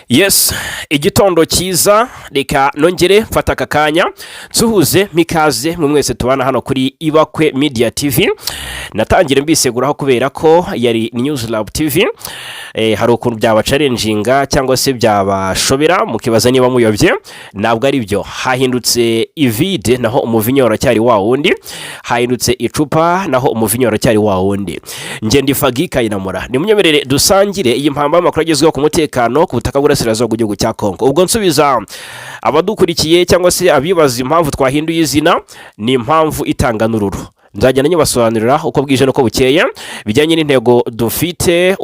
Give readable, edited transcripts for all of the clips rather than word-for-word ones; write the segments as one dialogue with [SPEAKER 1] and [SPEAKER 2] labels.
[SPEAKER 1] Yes, igitondo cyiza reka nongere mfata akakanya nsuhuze mikaze mu mwese tubana hano kuri Ibakwe Media TV. Natangire mbiseguraho kubera ko yari News Lab TV. Hari ukuntu byaba challenginga cyangwa se byabashobera mukibaza niba muyobye, ntabwo ari byo. Hahindutse ivide naho umuvinyoro cyari wa wundi, hahindutse icupa naho umuvinyoro cyari wa wundi. Nge ndi Fagika Inamura, ni munyemerere dusangire iyi mpamba makuru agezweho ku mutekano ku butaka bw'Iburasirazuba bw'igihugu cya Kongo. Ubwo nsubiza abadukurikiye cyangwa se abibaza impamvu twahinduye izina, ni impamvu itanga nururu. Nzajya nyibasobanurira uko bwije nuko bukeye bijyanye n'intego dufite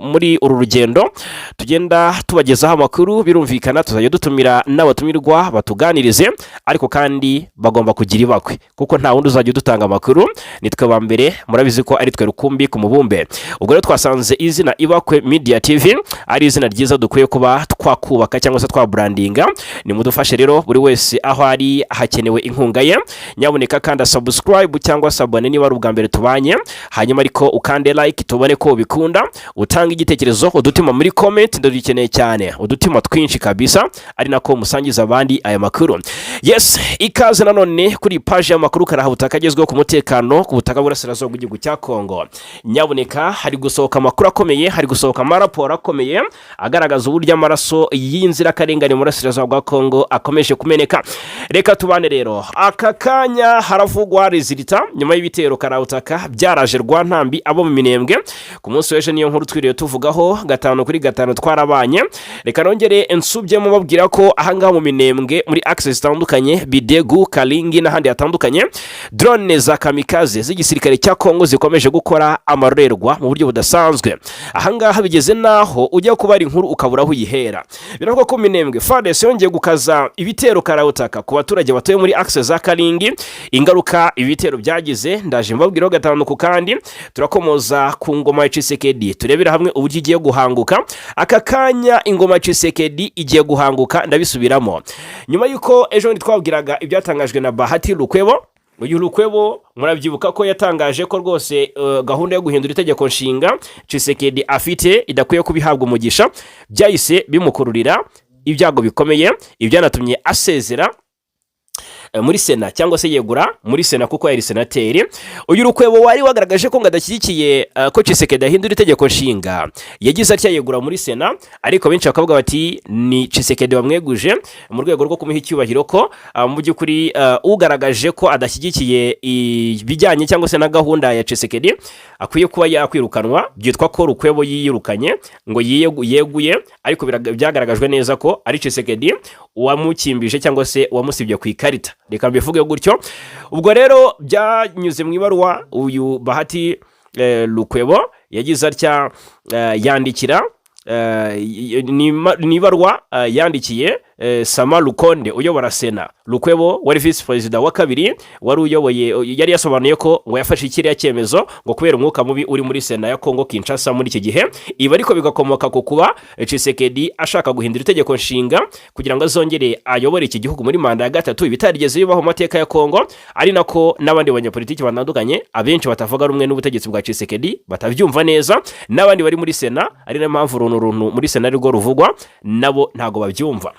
[SPEAKER 1] muri uru rugendo tugenda tubagezaho amakuru. Birumvikana tuzajya dutumira n'abatumirwa batuganirize, ariko kandi bagomba kugira ibakwe kuko nta wundi uzajya dutanga amakuru, nitwe ba mbere. Murabizi ko ari twe rukumbi ku mubumbe. Ubwo rero twasanze izina Ibakwe Media TV ari izina ryiza dukwiye kuba twakubaka cyangwa se twabrandinga. Ni mudufashe rero buri wese aho ari hakenewe inkunga ye, nyaboneka kandi subscribe cyangwa sabone niba ari ubwa mbere tubanye, hanyuma ariko ukande like tubone ko ubikunda, utanga igitekerezo, udutima muri comment ndadukeneye cyane, udutima twinshi kabisa, ari nako musangiza abandi aya makuru. Yes, ikaze nanone kuri page y'amakuru karahubutaka agezweho ku mutekano ku butaka bw'Iburasirazuba bw'igihugu cya Kongo. Nyaboneka hari gusohoka amakuru akomeye, hari gusohoka amaraporo akomeye agaragaza uburyo amaraso y'inzira karengane mu Burasirazuba bwa Kongo akomeje kumeneka. Reka tubane rero aka kanya haravugwa rezilita nyuma y'ibitero karahutaka byaraje Rwantambi abo mu Minembwe ku munsi w'ejo. Niyo nkuru twiriye tuvugaho 5-5 twarabanye. Reka nongere ensubye mu babwira ko ahangaha mu Minembwe muri access zitandukanye, Bidegu, Kalingi n'ahandi hatandukanye, drone za kamikaze z'igisirikare cya Kongo zikomeje gukora amarorerwa mu buryo budasanzwe. Ahangaha bigeze naho ujya kuba ari inkuru ukabura aho yihera. Biravuga ko Minembwe FARDC yongeye gukaza ibitero karahutaka ku baturage batuye muri access za Kalingi. Ingaruka ibitero byagize ndaje mbabwiraho 5 kandi turakomoza ku ngoma ya Tshisekedi, turebera hamwe uburyo igiye guhanguka. Aka kanya ingoma ya Tshisekedi igiye guhanguka ndabisubiramo nyuma yuko ejo twabwiraga ibyatangajwe na Bahati Lukwebo. Uyu Lukwebo murabyibuka ko yatangaje ko rwose gahunda yo guhindura itegeko nshinga Tshisekedi afite idakwiye kubihabwa umugisha, byahise bimukururira ibyago bikomeye, ibyanatumye asezera muri Sena cyangwa se yegura muri Sena kuko yari senateri. Uyu Lukwebo wari wagaragaje ko ngadashyigikiye ko Tshisekedi ahindura itegeko nshinga, yagize atya yegura muri Sena, ariko benshi bakavuga bati ni Tshisekedi bamweguje mu rwego rwo kumuha icyubahiro ko mu by'ukuri ugaragaje ko adashyigikiye ibijyanye cyangwa se na gahunda ya Tshisekedi akwiye kuba yakwirukanwa. Byitwa ko Lukwebo yiyirukanye ngo yeguye, ariko byagaragajwe neza ko ari Tshisekedi wamukimbije cyangwa se wamusibye ku ikarita. Reka mbivuge gutyo. Ubwo rero byanyuze mu ibaruwa uyu Bahati Lukwebo yagize atya yandikira ni ibaruwa yandikiye Sama Lukonde uyobora Sena. Lukwebo wari vice president wa kabiri wari uyoboye, yari yasobanuye ko ngo yafashe ikiriya cyemezo ngo kubera umwuka mubi uri muri Sena ya Kongo Kinshasa muri iki gihe. Ibi ariko bigakomoka ku kuba Tshisekedi ashaka guhindura itegeko nshinga kugira ngo azongere ayobore iki gihugu muri manda ya gatatu, ibitarigeze bibaho mu mateka ya Kongo. Ari nako n'abandi banyapolitiki batandukanye abenshi batavuga rumwe n'ubutegetsi bwa Tshisekedi batavyumva neza, n'abandi bari muri Sena ari na mpamvu runtu muri Sena rwo ruvugwa nabo ntago bavyumva.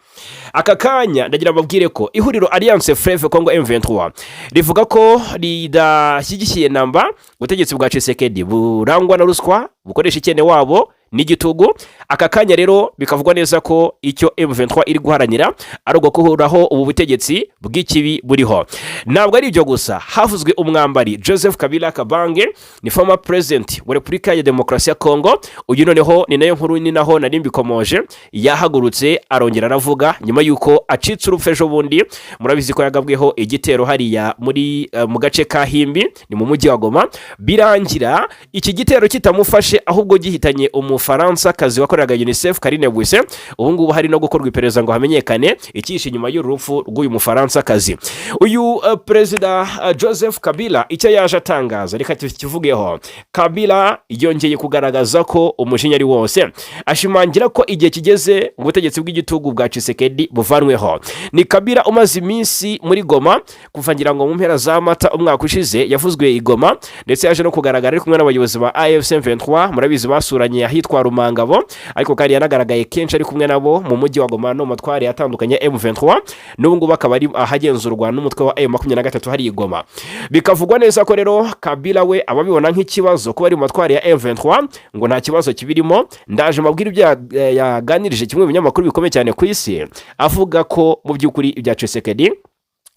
[SPEAKER 1] Aka kanya ndagira babwire ko ihuriro Alliance Fleuve Congo M23 rivuga ko ridashyigikiye namba ubutegetsi bwa Tshisekedi burangwa na ruswa, bukoresha ikene wabo n'igitugu. Aka kanya rero bikavugwa neza ko icyo M23 iri guharanira ari ugukuraho ubu butegetsi bw'ikibi buriho. Ntabwo ari ibyo gusa, havuzwe umwambari Joseph Kabila Kabange, ni former president wa Repubulika ya Demokarasi ya Kongo. Uyu noneho ni nayo nkuru, ni naho nari mbikomoje, yahagurutse arongera aravuga nyuma yuko acitse urupfu ejo bundi. Murabizi ko yagabweho igitero hariya muri mu gace ka Himbi, ni mu mujyi wa Goma. Birangira iki gitero kitamufashe ahubwo gihitanye Umufaransa kazi wakoreraga UNICEF Karine Bwise. Ubu ngubu hari no gukorwa iperereza ngo hamenyekane icyishe nyuma y'urupfu rw'uyu Mufaransa kazi. Uyu President Joseph Kabila icyo yaje atangaza, reka tukivugeho. Kabila yongeye kugaragaza ko umujinya ari wose, ashimangira ko igihe kigeze mu butegetsi bw'igitugu bwa Tshisekedi buvanweho. Ni Kabila umaze iminsi muri Goma kuva ngira ngo mu mpera za Mata umwaka ushize yavuzwe i Goma, ndetse yaje no kugaragara ari kumwe n'abayobozi ba AFC M23. Murabizi basuranye ahitwa kwa Rumangabo, ariko kandi yanagaragaye kenshi ari kumwe nabo mu mujyi wa Goma no matwari atandukanye M23, n'ubu ngubu akaba ari ahagenzurwa n'umutwe wa M23 hari Goma. Bikavugwa neza ko rero Kabila we ababibona nk'ikibazo kuba ari mu matwari ya M23, ngo nta kibazo kibirimo. Ndaje mabwira ibyo yaganirije kimwe mu binyamakuru bikomeye cyane ku isi, avuga ko mu by'ukuri ibya Tshisekedi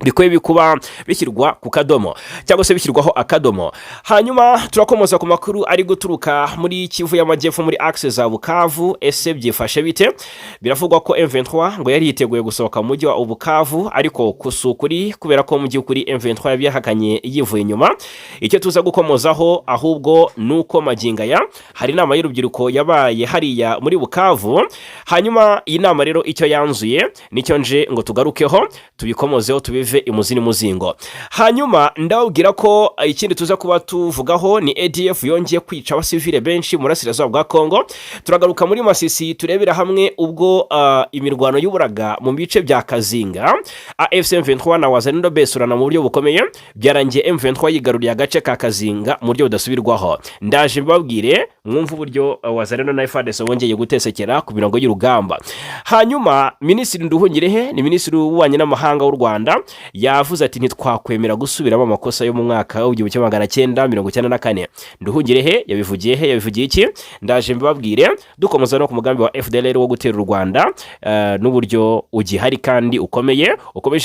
[SPEAKER 1] bikwiye bikuba bishyirwa ku kadomo cyangwa se bishyirwaho akadomo. Hanyuma turakomoza ku makuru ari guturuka muri Kivu y'Amajyepfo muri axe za Bukavu. Ese byifashe bite? Biravugwa ko M23 ngo yari yiteguye gusohoka mu mujyi wa Bukavu, ariko kusukuri kubera ko mu by'ukuri M23 yabyahakanye yivuye inyuma. Icyo tuza gukomozaho ahubwo nuko magingaya hari inama y'urubyiruko yabaye hariya muri Bukavu. Hanyuma iyi nama rero icyo yanzuye nicyo nje ngo tugarukeho tubikomozeho tubive imuzini muzingo. Hanyuma ndababwira ko ikindi tuza kuba tuvugaho ni ADF yongeye kwica abasivile benshi mu burasirazuba bwa Kongo. Turagaruka muri Masisi turebera hamwe ubwo imirwano y'uburaga mu bice bya Kazinga, AFC M23 na Wazalendo besurana mu buryo bukomeye, byarangiye M23 yigaruriye agace ka Kazinga mu buryo budasubirwaho. Ndaje mbabwire mwumva uburyo Wazalendo na FARDC bongeye gutesekera ku mirongo y'urugamba. Hanyuma Minisitiri Nduhungirehe ni Minisitiri w'Ububanyi n'Amahanga w'u Rwanda yavuze ati ntitwakwemera gusubiramo amakosa yo mu mwaka w'1994. Nduhungirehe yabivugiye iki? Ndaje mbabwire dukomeza no ku mugambi wa FDLR wo gutera u Rwanda n'uburyo ugihari kandi ukomeje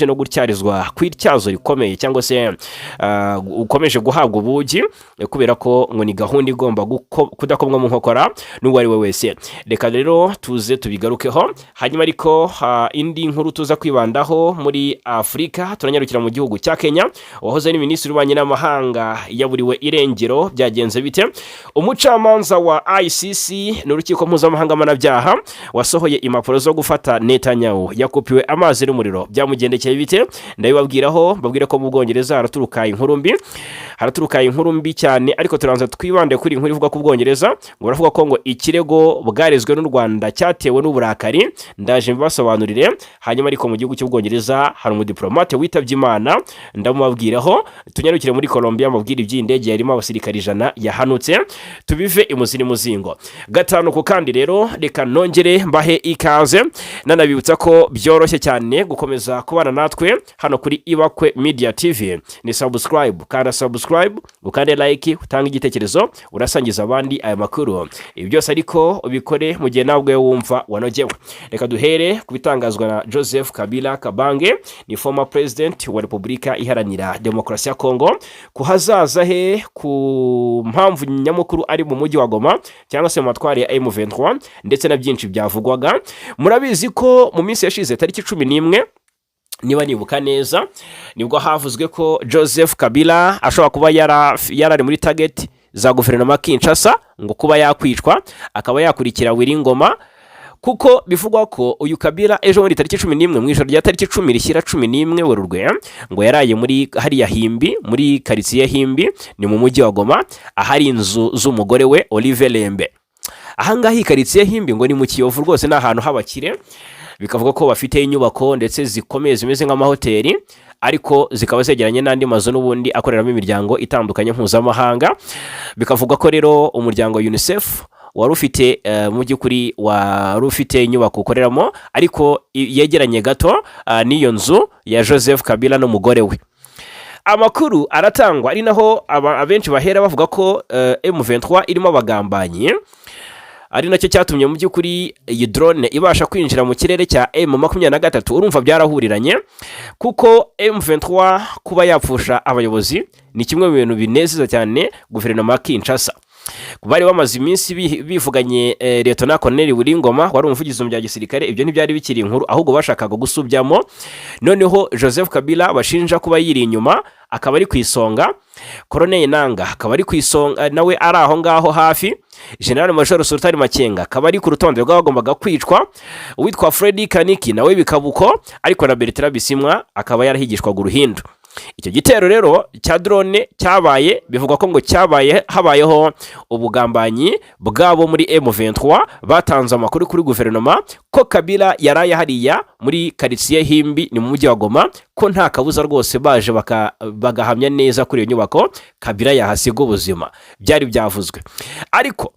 [SPEAKER 1] no gutyarizwa kw'ityazo rikomeye cyangwa se ukomeje guhabwa ubugi kubera ko ngo ni gahunda igomba kudakomwa mu nkokora n'uwo ari we wese. Reka rero tuze tubigarukeho. Hanyuma ariko indi nkuru tuza kwibandaho muri Afrika, turanyarukira mu gihugu cya Kenya. Wahoze ari Minisitiri w'Ububanyi n'Amahanga yaburiwe irengero. Byagenze bite? Umucamanza wa ICC n'urukiko mpuzamahanga mpanabyaha wasohoye impapuro zo gufata Netanyahu yakupiwe amazi n'umuriro. Byamugendekeye bite? Ndabibabwiraho, mbabwire ko mu Bwongereza haraturuka inkuru mbi cyane, ariko turanza twibande kuri inkuru ivuga ku Bwongereza ngo baravuga ko ngo ikirego bwarezwe n'u Rwanda cyatewe n'uburakari. Ndaje mbasobanurire. Hanyuma ariko mu gihugu cy'Ubwongereza hari umudiplomate witabye Imana, ndamubabwiraho. Tunyarukire muri Colombia mabwira iby'indege yarimo abasirikari 100 yahanutse. Tubive imuzini muzingo gatanu ku kandi. Rero reka nongere mbahe ikaze nanabibutsa ko byoroshye cyane gukomeza kubana natwe hano kuri Ibakwe Media TV. Ni subscribe, kandi subscribe, ukande like, utanga igitekerezo, urasangiza abandi aya makuru. Ibi byose ariko ubikore mu gihe nabwo wumva wanogewe. Reka duhere kubitangazwa na Joseph Kabila Kabange, ni former president wa Repubulika Iharanira Demokarasi ya Kongo, kuhazaza he ku mpamvu nyamukuru ari mu mujyi wa Goma cyangwa se mu matwari ya M23 ndetse na byinshi byavugwaga. Murabizi ko mu minsi yashize tariki 11 niba nibuka neza nibwo havuzwe ko Joseph Kabila ashobora kuba yarari muri target za guverinoma Kinshasa ngo kuba yakwicwa akaba yakurikira Wiringoma, kuko bivugwa ko uyu Kabila ejo muri tariki 11 mu ijoro rya tariki 10 rishyira 11 Werurwe ngo yaraye muri hariya Himbi, muri quartier Himbi ni mu mujyi wa Goma, ahari inzu z'umugore we Olive Lembe. Ahangaha iyi quartier Himbi ngo ni mu Kiyovu rwose, na ahantu habakire. Bikavuga ko bafite inyubako ndetse zikomeye zimeze nk'amahoteli, ariko zikaba zegeranye n'andi mazu n'ubundi akoreramo imiryango itandukanye mpuzamahanga. Bikavuga ko rero umuryango UNICEF wari ufite mu by'ukuri wari ufite inyubako ukoreramo, ariko yegeranye gato n'iyo nzu ya Joseph Kabila n'umugore we. Amakuru aratangwa ari naho abenshi bahera bavuga ko M23 irimo abagambanyi, ari nacyo cyatumye mu by'ukuri iyi drone ibasha kwinjira mu kirere cya M23. Urumva byarahuriranye, kuko M23 kuba yapfusha abayobozi ni kimwe mu bintu binezeza cyane guverinoma Kinshasa. Bari bamaze iminsi bivuganye Lieutenant Colonel Wiringoma wari umuvugizi mu bya gisirikare. Ibyo ntibyari bikiri inkuru, ahubwo bashakaga gusubyamo. Noneho Joseph Kabila bashinja kuba yiri inyuma, akaba ari kwisonga. Colonel Nanga akaba ari kwisonga, nawe ari aho ngaho hafi. General Major Sultan Makenga akaba ari ku rutonde rw'abagombaga kwicwa. Uwitwa Freddy Kaniki nawe bikabuko, ariko na Bertrand Bisimwa akaba yarahigishwaga uruhindu. Icyo gitero rero cya drone cyabaye, bivugwa ko ngo habayeho ubugambanyi bwabo muri M23. Batanze amakuru kuri guverinoma ko Kabila yaraye hariya muri quartier Himbi ni mu mujyi wa Goma, ko nta kabuza rwose baje bagahamya neza kuri iyo nyubako Kabila yahasiga ubuzima. Byari byavuzwe, ariko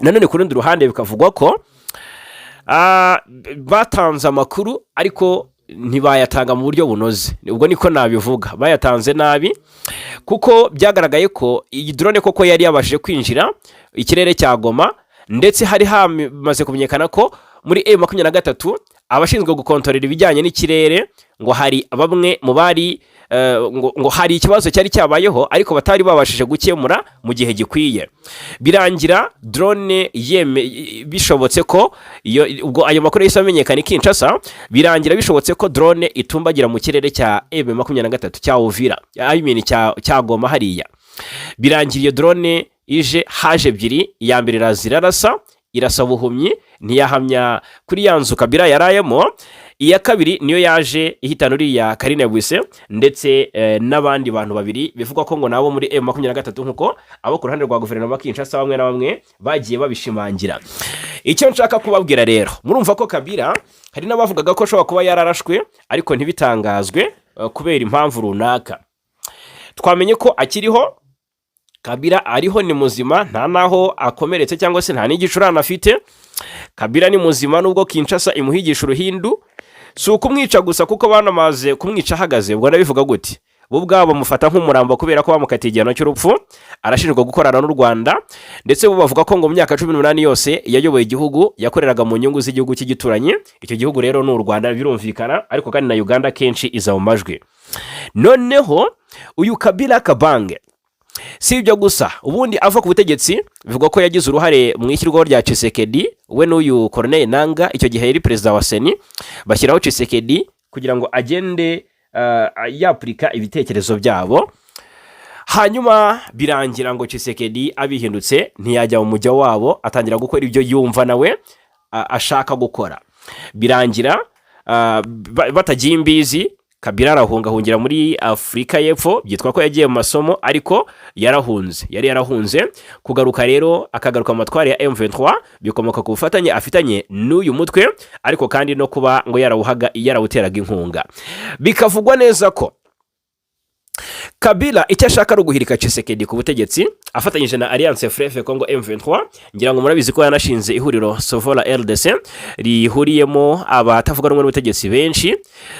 [SPEAKER 1] nanone ku rundi ruhande bikavugwa ko batanze amakuru ariko ntibayatanga mu buryo bunoze. Ubwo niko nabivuga, bayatanze nabi kuko byagaragaye ko iyi drone koko yari yabashije kwinjira ikirere cya Goma, ndetse hari hamaze kumenyekana ko muri M23 abashinzwe gukontorera ibijyanye n'ikirere ngo hari bamwe mu bari ngo hari ikibazo cyari cyabayeho ariko batari babashije gukemura mu gihe gikwiye. Birangira drone bishobotse ko ubwo ayo makuru yose amenyekana Kinshasa, birangira bishobotse ko drone itumbagira mu kirere cya M23 cya Uvira, cya Goma hariya. Birangira iyo drone haje ebyiri, iya mbere irazirarasa irasa buhumyi ntiyahamya kuri ya nzu Kabila yarayemo, iya kabiri niyo yaje ihitana uriya Karine Bwise ndetse n'abandi bantu babiri bivugwa ko ngo nabo muri M23 nkuko abo ku ruhande rwa guverinoma Kinshasa bamwe na bamwe bagiye babishimangira. Icyo nshaka kubabwira rero, murumva ko Kabila hari n'abavugaga ko ashobora kuba yararashwe ariko ntibitangazwe kubera impamvu runaka. Twamenye ko akiriho, Kabila ariho, ni muzima, nta naho akomeretse cyangwa se nta n'igicurane afite. Kabila ni muzima nubwo Kinshasa imuhigisha uruhindu, si ukumwica gusa kuko banamaze kumwica ahagaze. Ubwo ndabivuga gute? Bo ubwabo bamufata nk'umurambo kubera ko bamukatiye igihano cy'urupfu, arashinjwa gukorana n'u Rwanda, ndetse bo bavuga ko ngo mu myaka 18 yose yayoboye igihugu yakoreraga mu nyungu z'igihugu cy'igituranyi. Icyo gihugu rero n'u Rwanda, birumvikana, ariko kandi na Uganda kenshi iza mu majwi. Noneho uyu Kabila Kabange si ibyo gusa, ubundi ava ku butegetsi bivuga ko yagize uruhare mu ishyirwaho rya Tshisekedi, we n'uyu Corneille Nangaa icyo gihe yari perezida wa Seni, bashyiraho Tshisekedi kugira ngo agende yapurika ibitekerezo byabo. Hanyuma birangira ngo Tshisekedi abihindutse ntiyajya mu mujya wabo, atangira gukora ibyo yumva nawe ashaka gukora. Birangira batagiye imbizi, Kabila arahungira muri Afurika y'Epfo, byitwa ko yagiye mu masomo ariko yari yarahunze. Kugaruka rero akagaruka amatwari ya M23 bikomoka ku bufatanye afitanye n'uyu mutwe, ariko kandi no kuba ngo yarawuteraga inkunga. Bikavugwa neza ko Kabila icyo ashaka ari guhirika Tshisekedi ku butegetsi afatanyije na Alliance Fleuve Congo M23. Ngira ngo murabizi ko yanashinze ihuriro Sovola RDC rihuriyemo abatavuga rumwe n'ubutegetsi benshi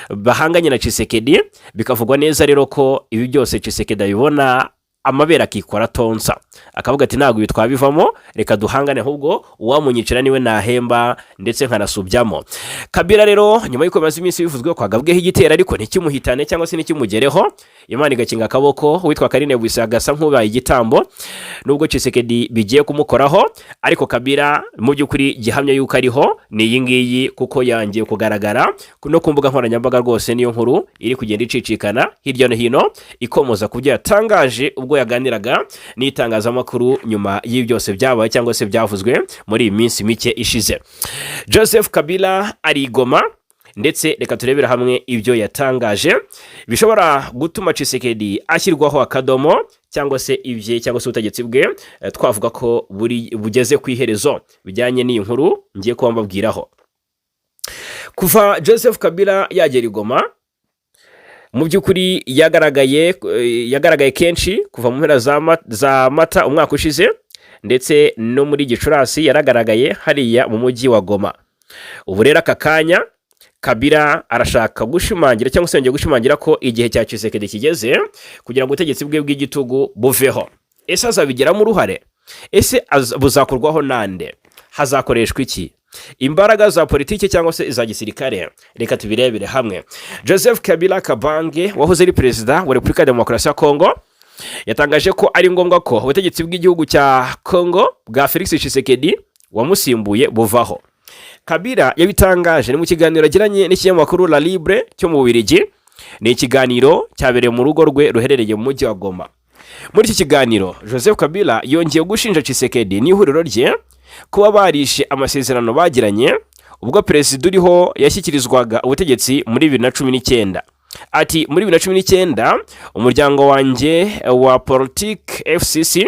[SPEAKER 1] bahanganye na Tshisekedi. Bikavugwa neza rero ko ibi byose Tshisekedi abibona amabera akikora tonsa, akavuga ati ntabwo bitwabivamo, reka duhangane, ahubwo uwamunyicira niwe nahemba ndetse nkanasubyamo. Kabila rero nyuma y'uko maze iminsi bivuzwe ko agabweho igitero ariko ntikimuhitane cyangwa se ntikimugereho, Imana igakinga akaboko, witwa Karine Bwise agasa nk'ubaye igitambo nubwo Tshisekedi bigiye kumukoraho. Ariko Kabila mu by'ukuri gihamya yuko ariho ni iyi ngiyi, kuko yangiye kugaragara no ku mbuga nkoranyambaga rwose. Niyo nkuru iri kugenda icicikana hirya no hino ikomoza ku byo yatangaje ubwo yaganiraga n'itangazamakuru nyuma y'ibi byose byabaye cyangwa se byavuzwe muri iyi minsi mike ishize. Joseph Kabila ari Goma, ndetse reka turebera hamwe ibyo yatangaje bishobora gutuma Tshisekedi ashyirwaho akadomo cyangwa se ubutegetsi bwe twavuga ko bugeze ku iherezo bijyanye n'iyi nkuru ngiye kuba mbabwiraho. Kuva Joseph Kabila yagera i Goma, mu by'ukuri yagaragaye kenshi kuva mu mpera za Mata umwaka ushize, ndetse no muri Gicurasi yaragaragaye hariya mu mujyi wa Goma. Ubu rero aka kanya Kabila arashaka gushimangira cyangwa se gushimangira ko igihe cya Tshisekedi kigeze kugira ngo ubutegetsi bwe bw'igitugu buveho. Ese azabigiramo uruhare? Ese buzakorwaho nande? Hazakoreshwa iki? Imbaraga za politiki cyangwa se za gisirikare? Reka tubirebere hamwe. Joseph Kabila Kabange wahoze ari perezida wa Repubulika ya Demokarasi ya Kongo yatangaje ko ari ngombwa ko ubutegetsi bw'igihugu cya Kongo bwa Felix Tshisekedi wamusimbuye buvaho. Kabila yabitangaje ni mu kiganiro agiranye n'ikinyamakuru La Libre cyo mu Bubiligi. Ni ikiganiro cyabereye mu rugo rwe ruherereye mu mujyi wa Goma. Muri iki kiganiro Joseph Kabila yongeye gushinja Tshisekedi n'ihuriro rye kuba barishe amasezerano bagiranye ubwo perezida uriho yashyikirizwaga ubutegetsi muri 2019. Ati muri 2019 umuryango wanjye wa Politique FCC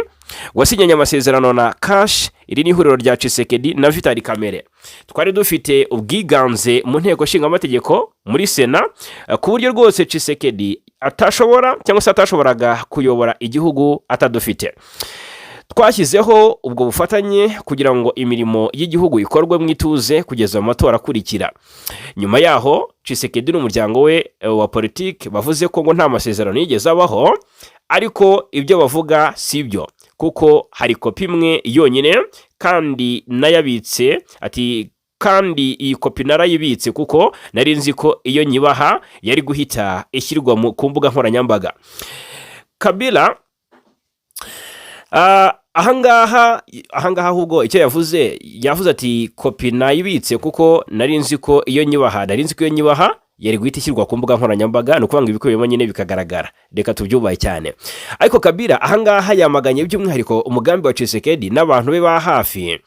[SPEAKER 1] wasinyanye amasezerano na Kash, iri ni ihuriro rya Tshisekedi na Vital Kamerhe. Twari dufite ubwiganze mu nteko nshinga amategeko muri Sena ku buryo rwose Tshisekedi atashobora cyangwa se atashoboraga kuyobora igihugu atadufite. twashyizeho ubwo bufatanye kugira ngo imirimo y'igihugu ikorwe mu ituze kugeza mu matora akurikira. Nyuma yaho Tshisekedi n'umuryango we wa politiki bavuze ko ngo nta masezerano yigeze abaho, ariko ibyo bavuga si byo kuko hari kopi imwe yonyine kandi nayabitse. Ati kandi iyi kopi narayibitse kuko nari nzi ko iyo nyibaha yari guhita ishyirwa ku mbuga nkoranyambaga. Kabila ahangaha ahubwo icyo yavuze ati kopi nayibitse kuko nari nzi ko iyo nyibaha yari guhita ishyirwa ku mbuga nkoranyambaga. Ni ukuvuga ngo ibikubiyemo nyine bikagaragara. Reka tubyubahe cyane. Ariko Kabila ahangaha yamaganye by'umwihariko umugambi wa Tshisekedi n'abantu be ba hafi,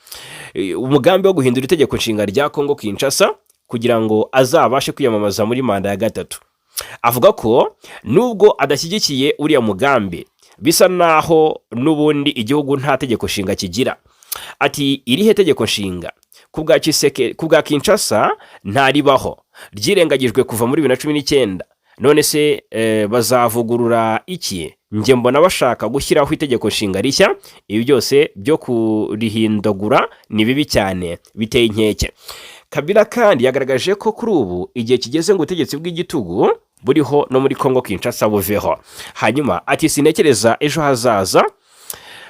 [SPEAKER 1] umugambi wo guhindura itegeko nshinga rya Kongo Kinshasa kugira ngo azabashe kwiyamamaza muri manda ya gatatu. Avuga ko nubwo adashyigikiye uriya mugambi, bisa naho n'ubundi igihugu nta tegeko nshinga kigira. Ati irihe tegeko nshinga ku bwa Kinshasa ntaribaho, ryirengagijwe kuva muri 2019. None se bazavugurura iki? Nge mbona bashaka gushyiraho itegeko nshinga rishya. Ibi byose byo kurihindagura ni bibi cyane, biteye inkeke. Kabila kandi yagaragaje ko kuri ubu igihe kigeze ngo ubutegetsi bw'igitugu buriho no muri Kongo Kinshasa buveho. Hanyuma ati sinekereza ejo hazaza.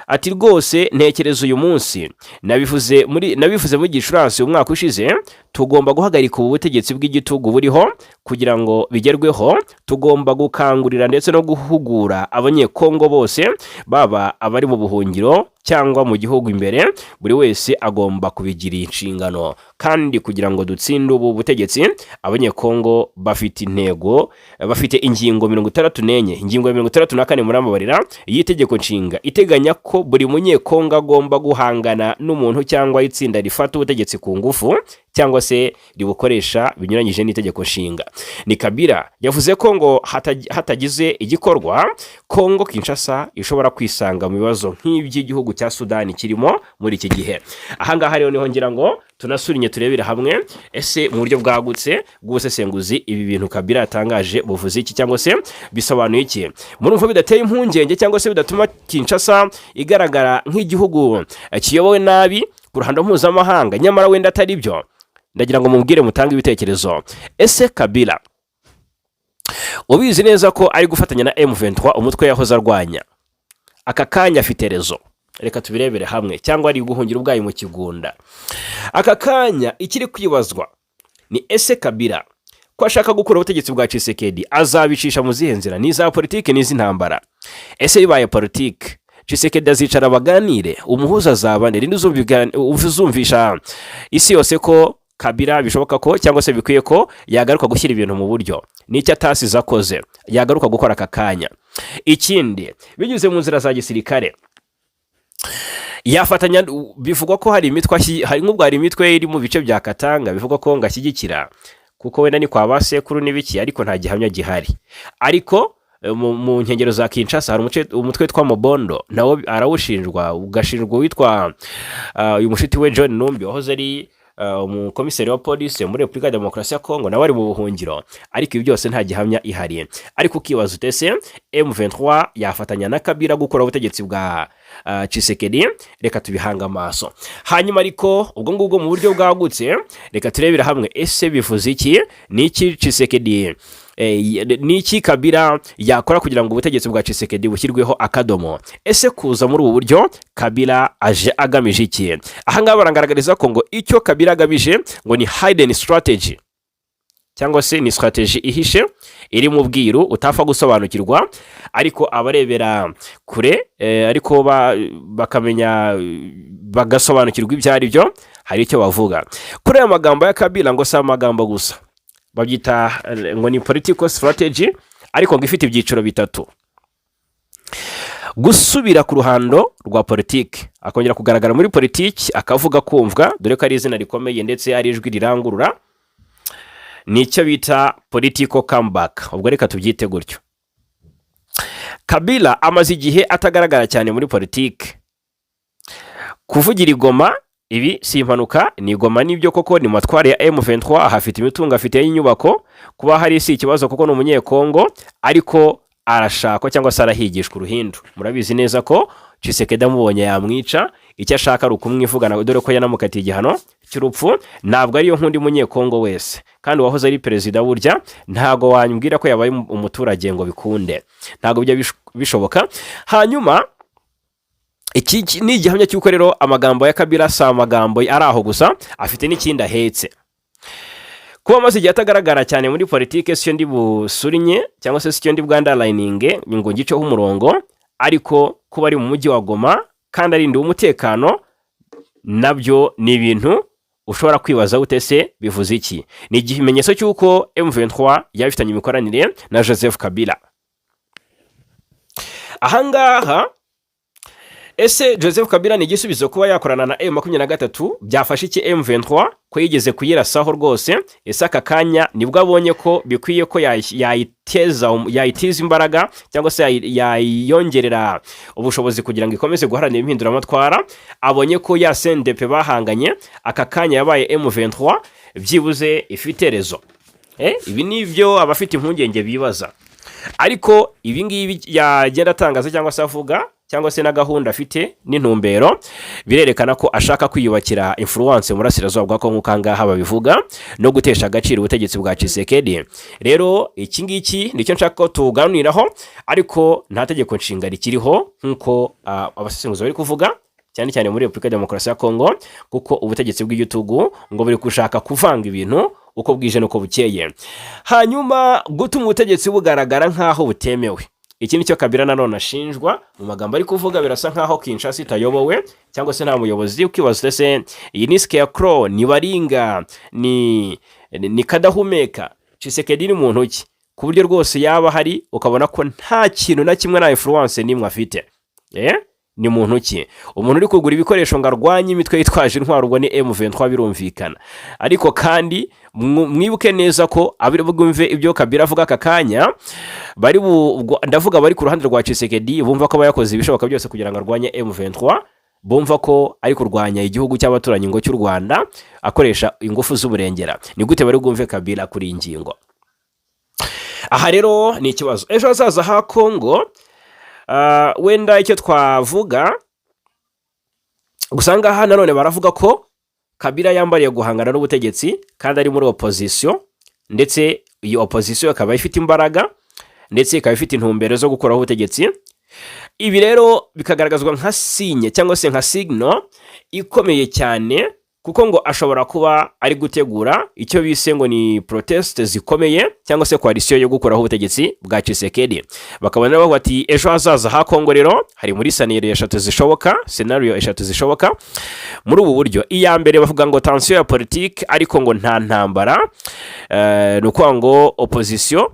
[SPEAKER 1] Ati rwose ntekereza uyu munsi, nabivuze muri Gicurasi umwaka ushize, tugomba guhagarika ubu butegetsi bw'igitugu buriho kugira ngo bigerweho. Tugomba gukangurira ndetse no guhugura abanyekongo bose, baba abari mu buhungiro cyangwa mu gihugu imbere. Buri wese agomba kubigira inshingano, kandi kugira ngo dutsinde ubu butegetsi abanyekongo bafite intego, bafite ingingo 64, ingingo ya 64 murambabarira y'itegeko nshinga iteganya ko buri munyekongo agomba guhangana n'umuntu cyangwa itsinda rifata ubutegetsi ku ngufu cyangwa se ribukoresha binyuranyije n'itegeko nshinga. Ni Kabila yavuze ko ngo hatagize igikorwa, Kongo Kinshasa ishobora kwisanga mu bibazo nk'iby'igihugu cya Sudani kirimo muri iki gihe. Ahangaha rero niho ngira ngo tunasurinye turebera hamwe ese mu buryo bwagutse bw'ubusesenguzi ibi bintu Kabila yatangaje buvuze iki cyangwa se bisobanuye iki. Murumva bidateye impungenge cyangwa se bidatuma Kinshasa igaragara nk'igihugu kiyobowe nabi ku ruhando mpuzamahanga, nyamara wenda atari byo? Ndagira ngo mubwire mutange ibitekerezo. Ese Kabila ubizi neza ko ari gufatanya na M23 umutwe yahoze arwanya, aka kanya afite rezo? Reka tubirebere hamwe. Cyangwa ari guhungira ubwayi mu kigunda? Aka kanya ikiri kwibazwa ni ese Kabila ko ashaka gukora ubutegetsi bwa Tshisekedi azabicisha mu zihe nzira? Ni za politiki n'izi ntambara? Ese bibaye politiki, Tshisekedi azicara baganire, umuhuza azabane, uzumvisha isi yose ko Kabila bishoboka ko cyangwa se bikwiye ko yagaruka gushyira ibintu mu buryo? N'icyo atasize akoze yagaruka gukora aka kanya. Ikindi, binyuze mu nzira za gisirikare yafatanya. Bivugwa ko hari imitwe iri mu bice bya Katanga bivugwa ko ngashyigikira, kuko wenda ni kwa basekuru n'ibiki, ariko nta gihamya gihari. Ariko mu nkengero za Kinshasa hari umutwe witwa Mobondo, nawo arawushinjwa, ugashinjwa witwa uyu mushiti we John Numbi wahoze ari umukomiseri wa polisi muri Repubulika ya Demokarasi ya Kongo, nawe ari mu buhungiro. Ariko ibi byose nta gihamya ihari. Ariko ukibaza utese M23 yafatanya na Kabila gukora ubutegetsi bwa Tshisekedi? Reka tubihanga amaso. Hanyuma ariko ubwo ngubwo mu buryo bwagutse, reka turebera hamwe ese bivuze iki? Niki Tshisekedi niki Kabila yakora kugira ngo ubutegetsi bwa Tshisekedi bushyirweho akadomo? Ese kuza muri ubu buryo Kabila aje agamije iki? Ahangaha barangaragariza ko ngo icyo Kabila agamije ngo ni hidden strategy, cyangwa se ni strategy ihishe iri mu bwiru utafa gusobanukirwa, ariko abarebera kure ariko bakamenya bagasobanukirwa ibyo ari byo, hari icyo bavuga. Kuri aya magambo ya Kabila ngo si amagambo gusa, babyita ngo ni political strategy, ariko ngo ifite ibyiciro bitatu: gusubira ku ruhando rwa politiki, akongera kugaragara muri politiki, akavuga kumvwa, dore ko ari izina rikomeye ndetse ari ijwi rirangurura, nicyo bita political comeback. Ubwo reka tubyite gutyo. Kabila amaze igihe atagaragara cyane muri politiki, kuvugira igoma. Ibi si impanuka, ni igoma nibyo koko, ni matware ya M23, ahafite imitungo, afite inyubako. Kuba hari si ikibazo kuko ni umunyekongo, ariko arashakwa cyangwa se arahigishwa uruhindu. Murabizi neza ko Tshisekedi amubonye yamwica, icyo ashaka ari ukumwivugana dore ko yanamukatiye igihano cy'urupfu. Ntabwo ariyo nk'undi munyekongo wese, kandi uwahoze ari perezida burya ntabwo wanyibwira ko yabaye umuturage ngo bikunde, ntabwo bijya bishoboka. Hanyuma iki ni igihamya cy'uko rero amagambo ya Kabila si amagambo ari aho gusa, afite n'ikindi ahetse. Kuba amaze igihe atagaragara cyane muri politike siyo ndi busurinye cyangwa se siyo ndi bwandalayininge ngo ngiceho umurongo, ariko kuba ari mu mujyi wa Goma kandi arindiwe umutekano, nabyo ni ibintu ushobora kwibaza ute se bivuze iki? Ni ikimenyetso cy'uko M23 yabifitanye imikoranire na Joseph Kabila. Ahangaha ese Joseph Kabila ni igisubizo kuba yakorana na M23 byafashe iki M23 ko yigeze kuyirasaho rwose? Ese aka kanya nibwo abonye ko bikwiye ko yayitiza imbaraga cyangwa se yayongerera ubushobozi kugira ngo ikomeze guharanira impinduramatwara? Abonye ko ya CNDP bahanganye aka kanya yabaye M23 byibuze ifite rezo. Ibi nibyo abafite impungenge bibaza, ariko ibi ngibi yagenda atangaza cyangwa se avuga cyangwa se na gahunda afite n'intumbero birerekana ko ashaka kwiyubakira influence mu burasirazuba bwa Kongo, kangaha babivuga no gutesha agaciro ubutegetsi bwa Tshisekedi. Rero iki ngiki nicyo nshaka ko tuganiraho, ariko nta tegeko nshinga rikiriho nk'uko abasesenguzi bari kuvuga, cyane cyane muri Repubulika ya Demokarasi ya Kongo, kuko ubutegetsi bw'igitugu ngo buri gushaka kuvanga ibintu uko bwije nuko bukeye, hanyuma gutuma ubutegetsi bugaragara nk'aho butemewe. Iki nicyo Kabila nanone ashinjwa mu magambo ari kuvuga. Birasa nk'aho Kinshasa itayobowe cyangwa se nta muyobozi. Ukibaza se iyi ni Scarecrow, ni Baringa, ni Kadahumeka, Tshisekedi ni muntu ki ku buryo rwose yaba hari ukabona ko nta kintu na kimwe na influence nimwe afite? Ni muntu ki? Umuntu uri kugura ibikoresho ngo arwanye imitwe yitwaje intwaro, ubwo ni M23 birumvikana. Ariko kandi mwibuke neza ko abiri bwumve ibyo Kabila avuga aka kanya, ndavuga bari ku ruhande rwa Tshisekedi, bumva ko bayakoze ibishoboka byose kugira ngo arwanye M23, bumva ko ari kurwanya igihugu cy'abaturanyi ngo cy'u Rwanda akoresha ingufu z'uburengera. Ni gute bari bwumve Kabila kuri ingingo? Aha rero ni ikibazo. Ejo hazaza ha Kongo wenda icyo twavuga gusanga aha nanone baravuga ko Kabila yambariye guhangana n'ubutegetsi kandi ari muri opposition, ndetse iyo opposition akaba ifite imbaraga ndetse ikaba ifite intumbero zo gukuraho ubutegetsi. Ibi rero bikagaragazwa nka sinye cyangwa se nka signal ikomeye cyane, kuko ngo ashobora kuba ari gutegura icyo bise ngo ni protest zikomeye cyangwa se coalition yo gukuraho ubutegetsi bwa Tshisekedi. Bakabona bavuga ati ejo hazaza ha Kongo rero hari muri scenario eshatu zishoboka muri ubu buryo. Iya mbere bavuga ngo tension ya politique, ariko ngo nta ntambara, nuko ngo opposition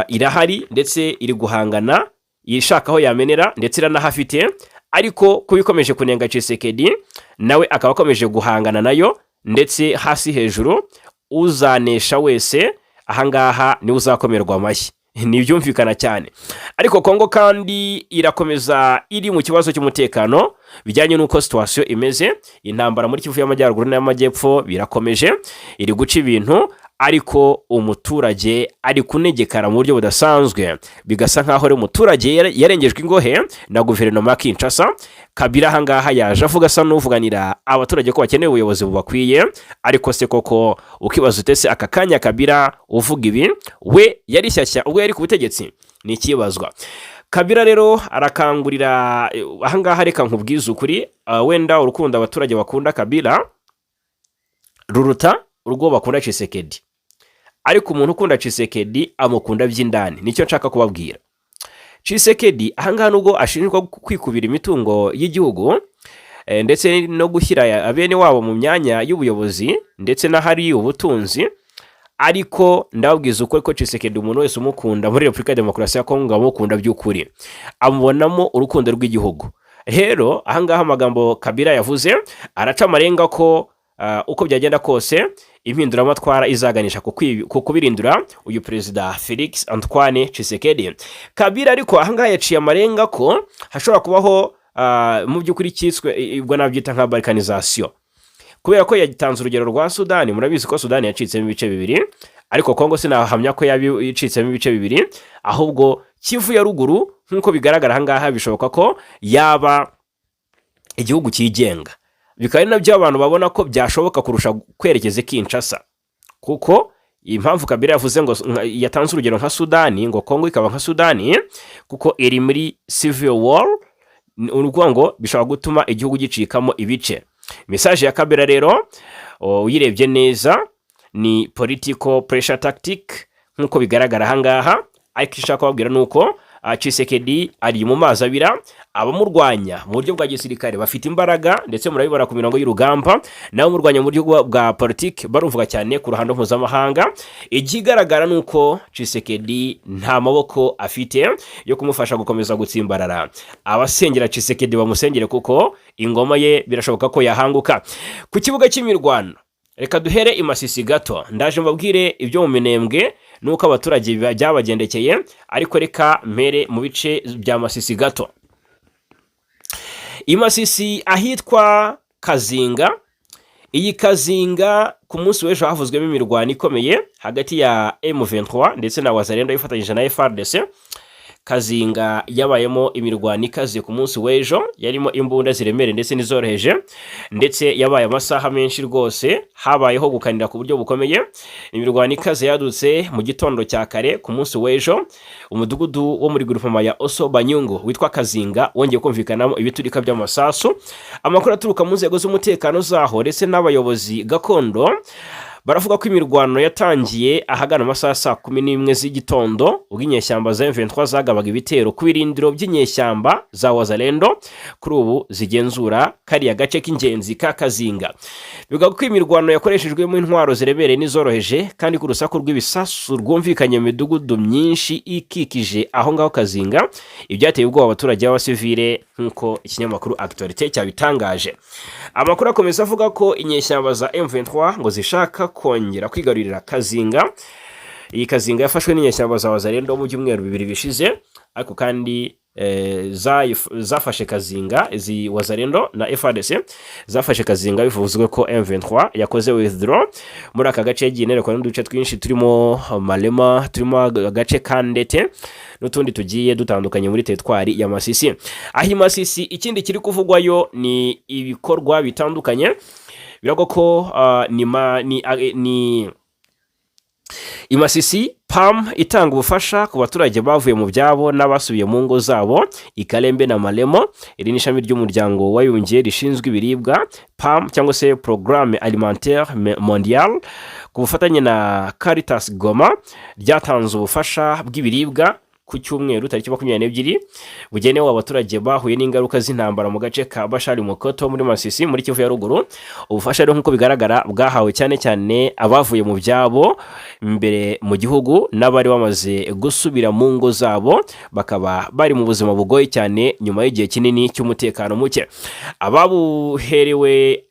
[SPEAKER 1] irahari ndetse iri guhangana, yishaka aho yamenera ndetse iranahafite, ariko kubikomeje kunenga Tshisekedi nawe akaba akomeje guhangana nayo ndetse hasi hejuru. Uzanesha wese ahangaha ni uzakomerwa amashyi, ntibyumvikana cyane. Ariko Kongo kandi irakomeza iri mu kibazo cy'umutekano bijyanye n'uko situation imeze. Intambara muri Kivu y'Amajyaruguru n'Amajyepfo birakomeje, iri guca ibintu, ariko umuturage ari kunegekara mu buryo budasanzwe. Bigasa nkaho ari umuturage yarengejwe ingohe na guverinoma ya Kinshasa. Kabila ahangaha yaje avuga asa n'uvuganira abaturage ko bakeneye ubuyobozi bubakwiye, ariko se koko ukibaza utese aka kanya Kabila uvuga ibi we yari shyashya ubwo yari ku butegetsi? Ni ikibazwa. Kabila rero arakangurira ahangaha, reka nkubwize ukuri, wenda urukundo abaturage bakunda Kabila ruruta urwo bakunda Tshisekedi, ariko umuntu ukunda Tshisekedi amukunda by'indani. Nicyo nshaka kubabwira. Tshisekedi ahangaha nubwo ashinjwa kwikubira imitungo y'igihugu ndetse no gushyira abene wabo mu myanya y'ubuyobozi ndetse n'ahari ubutunzi, ariko ndababwiza uko ko Tshisekedi umuntu wese umukunda muri Repubulika ya Demokarasi ya Kongo amukunda by'ukuri, amubonamo urukundo rw'igihugu. Rero ahangaha amagambo Kabila yavuze araca amarenga ko uko byagenda kose impinduramatwara izaganisha ku kubirindura uyu perezida Felix Antoine Tshisekedi. Kabila ariko ahangaha yaciye amarenga ko hashobora kubaho mu by'ukuri cyiswe ibwo nabyita nka balkanization, kubera ko yagitanze urugero rwa Sudani. Murabizi ko Sudani yacitsemo ibice bibiri, ariko Kongo sinahamya ko yabicitsemo ibice bibiri, ahubwo Kivu ya ruguru nk'uko bigaragara ahangaha bishoboka ko yaba igihugu cyigenga, bikaba ari nabyo abantu babona ko byashoboka kurusha kwerekeza Kinshasa, kuko impamvu Kabila yavuze ngo yatanze urugero nka Sudani, ngo Kongo ikaba nka Sudani kuko iri muri civil war, urugwa ngo bishobora gutuma igihugu gicikamo ibice. Message ya Kabila rero uyirebye neza ni political pressure tactic nk'uko bigaragara ahangaha, ariko ishaka kubabwira nuko Tshisekedi ari mu mazi abira, abamurwanya mu buryo bwa gisirikare bafite imbaraga ndetse murabibona ku mirongo y'urugamba, naho murwanya mu buryo bwa politiki baruvuga cyane ku ruhando mpuzamahanga. Ikigaragara nuko Tshisekedi nta maboko afite yo kumufasha gukomeza gutsimbarara. Abasengera Tshisekedi bamusengere kuko ingoma ye birashoboka ko yahanguka. Ku kibuga cy'imirwano reka duhere i Masisi gato, ndaje mbabwire ibyo mu Minembwe nuko abaturage byabagendekeye, ariko reka mpere mu bice bya Masisi gato. I Masisi ahitwa Kazinga, iyi Kazinga ku munsi w'ejo havuzwemo imirwano ikomeye hagati ya M23 ndetse na Wazalendo yifatanyije na FARDC. Kazinga yabayemo imirwano ikaze ku munsi w'ejo, yarimo imbunda ziremere ndetse n'izoroheje, ndetse yabaye amasaha menshi rwose, habayeho gukanira ku buryo bukomeye. Imirwano ikaze yadutse mu gitondo cya kare ku munsi w'ejo, umudugudu wo muri groupement ya Oso Banyungu witwa Kazinga wongeye kumvikanamo ibiturika by'amasasu. Amakuru aturuka mu nzego z'umutekano zaho ndetse n'abayobozi gakondo baravuga ko imirwano yatangiye ahagana amasaha 11 z'igitondo, ubwo inyeshyamba za M23 zagabaga ibitero ku birindiro by'inyeshyamba za Wazalendo kuri ubu zigenzura kariya gace k'ingenzi ka Kazinga. Bivuga ko imirwano yakoreshejwemo intwaro zirebereye n'izoroheje, kandi ku rusaku rw'ibisasu rwumvikanye mu midugudu myinshi ikikije aho ngaho Kazinga, ibyateye ubwoba abaturage b'abasivile nk'uko ikinyamakuru Actualité cyabitangaje. Amakuru akomeza avuga ko inyeshyamba za M23 ngo zishaka kongera kwigarurira Kazinga. Iyi Kazinga yafashwe n'inyeshyamba za Wazalendo mu byumweru 2 bishize, ariko kandi zafashe Kazinga, izi Wazalendo na FARDC zafashe Kazinga bivuzwe ko M23 yakoze withdraw muri aka gace yagiye n'uduce twinshi turimo Malema, turimo agace Kandete n'utundi tugiye dutandukanye muri teritwari ya Masisi. Ahi Masisi ikindi kiri kuvugwayo ni ibikorwa bitandukanye, birago ko ni i Masisi PAM itanga ubufasha ku baturage bavuye mu byabo n'abasubiye mu ngo zabo. Ikalembe na Malemo, iri ni ishami ry'umuryango w'abibumbye rishinzwe ibiribwa PAM cyangwa se Programme Alimentaire Mondiale ku bufatanye na Caritas Goma, ryatanze ubufasha bw'ibiribwa ku cyumweru tariki 22 bugenewe abaturage bahuye n'ingaruka z'intambara mu gace ka Bashari Mukoto muri Masisi muri Kivu ya ruguru. Ubufasha rero nk'uko bigaragara bwahawe cyane cyane abavuye mu byabo imbere mu gihugu n'abari bamaze gusubira mu ngo zabo, bakaba bari mu buzima bugoye cyane nyuma y'igihe kinini cy'umutekano muke. Ababuherewe